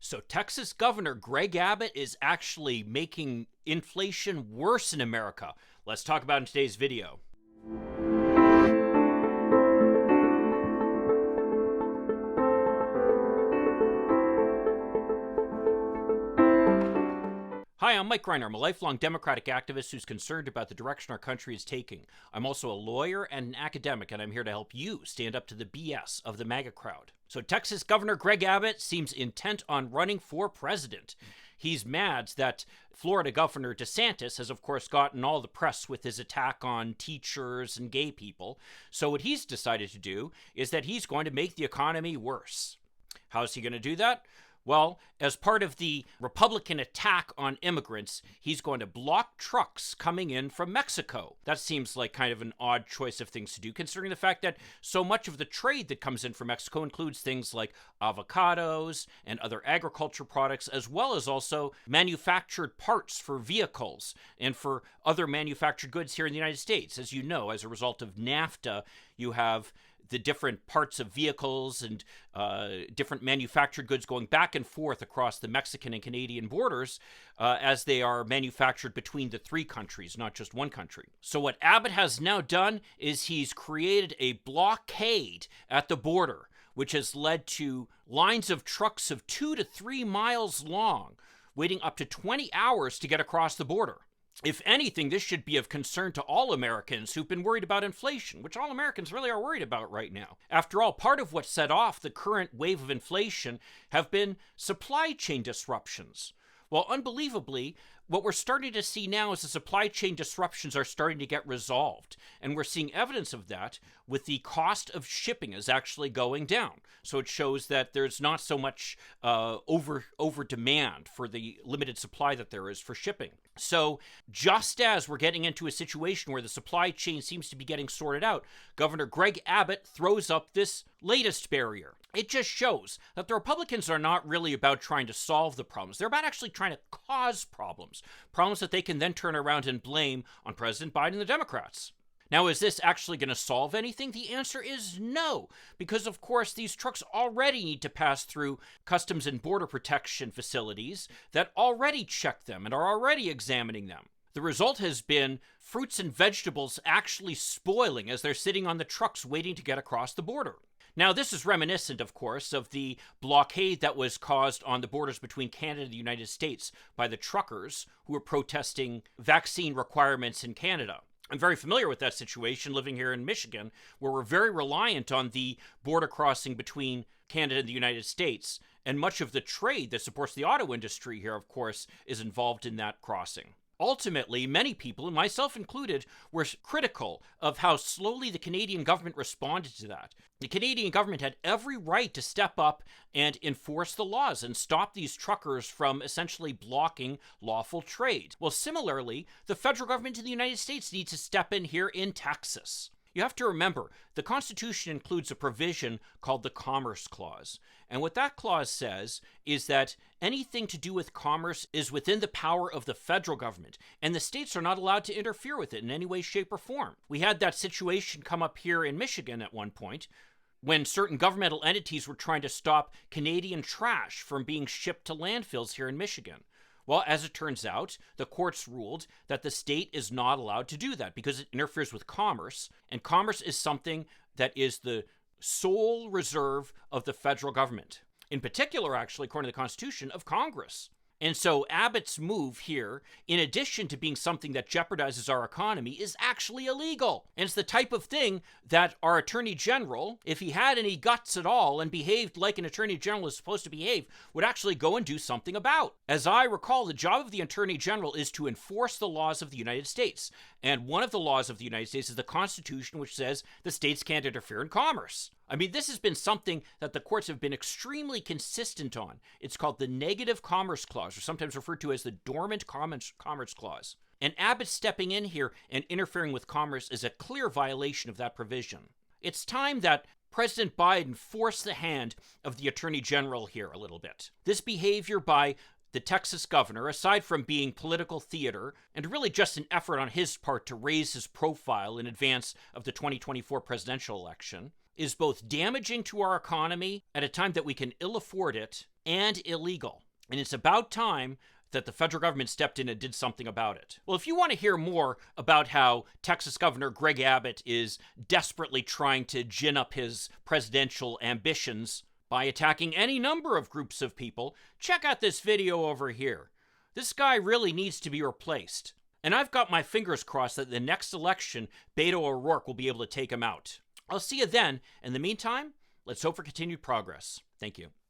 So Texas Governor Greg Abbott is actually making inflation worse in America. Let's talk about it in today's video. Hi, I'm Mike Reiner. I'm a lifelong Democratic activist who's concerned about the direction our country is taking. I'm also a lawyer and an academic, and I'm here to help you stand up to the BS of the MAGA crowd. So Texas Governor Greg Abbott seems intent on running for president. He's mad that Florida Governor DeSantis has, of course, gotten all the press with his attack on teachers and gay people. So what he's decided to do is that he's going to make the economy worse. How's he going to do that? Well, as part of the Republican attack on immigrants, he's going to block trucks coming in from Mexico. That seems like kind of an odd choice of things to do, considering the fact that so much of the trade that comes in from Mexico includes things like avocados and other agriculture products, as well as also manufactured parts for vehicles and for other manufactured goods here in the United States. As you know, as a result of NAFTA, you have the different parts of vehicles and different manufactured goods going back and forth across the Mexican and Canadian borders as they are manufactured between the three countries, not just one country. So what Abbott has now done is he's created a blockade at the border, which has led to lines of trucks of 2 to 3 miles long, waiting up to 20 hours to get across the border. If anything, this should be of concern to all Americans who've been worried about inflation, which all Americans really are worried about right now. After all, part of what set off the current wave of inflation have been supply chain disruptions. Well, unbelievably, what we're starting to see now is the supply chain disruptions are starting to get resolved. And we're seeing evidence of that with the cost of shipping is actually going down. So it shows that there's not so much over demand for the limited supply that there is for shipping. So just as we're getting into a situation where the supply chain seems to be getting sorted out, Governor Greg Abbott throws up this latest barrier. It just shows that the Republicans are not really about trying to solve the problems. They're about actually trying to cause problems that they can then turn around and blame on President Biden and the Democrats. Now, is this actually going to solve anything? The answer is no, because of course these trucks already need to pass through Customs and Border Protection facilities that already check them and are already examining them. The result has been fruits and vegetables actually spoiling as they're sitting on the trucks waiting to get across the border. Now, this is reminiscent, of course, of the blockade that was caused on the borders between Canada and the United States by the truckers who were protesting vaccine requirements in Canada. I'm very familiar with that situation living here in Michigan, where we're very reliant on the border crossing between Canada and the United States. And much of the trade that supports the auto industry here, of course, is involved in that crossing. Ultimately, many people, and myself included, were critical of how slowly the Canadian government responded to that. The Canadian government had every right to step up and enforce the laws and stop these truckers from essentially blocking lawful trade. Well, similarly, the federal government in the United States needs to step in here in Texas. You have to remember, the Constitution includes a provision called the Commerce Clause. And what that clause says is that anything to do with commerce is within the power of the federal government, and the states are not allowed to interfere with it in any way, shape, or form. We had that situation come up here in Michigan at one point, when certain governmental entities were trying to stop Canadian trash from being shipped to landfills here in Michigan. Well, as it turns out, the courts ruled that the state is not allowed to do that because it interferes with commerce, and commerce is something that is the sole reserve of the federal government. In particular, actually, according to the Constitution, of Congress. And so Abbott's move here, in addition to being something that jeopardizes our economy, is actually illegal. And it's the type of thing that our Attorney General, if he had any guts at all and behaved like an Attorney General is supposed to behave, would actually go and do something about. As I recall, the job of the Attorney General is to enforce the laws of the United States. And one of the laws of the United States is the Constitution, which says the states can't interfere in commerce. I mean, this has been something that the courts have been extremely consistent on. It's called the Negative Commerce Clause, or sometimes referred to as the Dormant Commerce Clause. And Abbott stepping in here and interfering with commerce is a clear violation of that provision. It's time that President Biden forced the hand of the Attorney General here a little bit. This behavior by the Texas governor, aside from being political theater and really just an effort on his part to raise his profile in advance of the 2024 presidential election, is both damaging to our economy at a time that we can ill afford it and illegal. And it's about time that the federal government stepped in and did something about it. Well, if you want to hear more about how Texas Governor Greg Abbott is desperately trying to gin up his presidential ambitions by attacking any number of groups of people, check out this video over here. This guy really needs to be replaced. And I've got my fingers crossed that the next election, Beto O'Rourke will be able to take him out. I'll see you then. In the meantime, let's hope for continued progress. Thank you.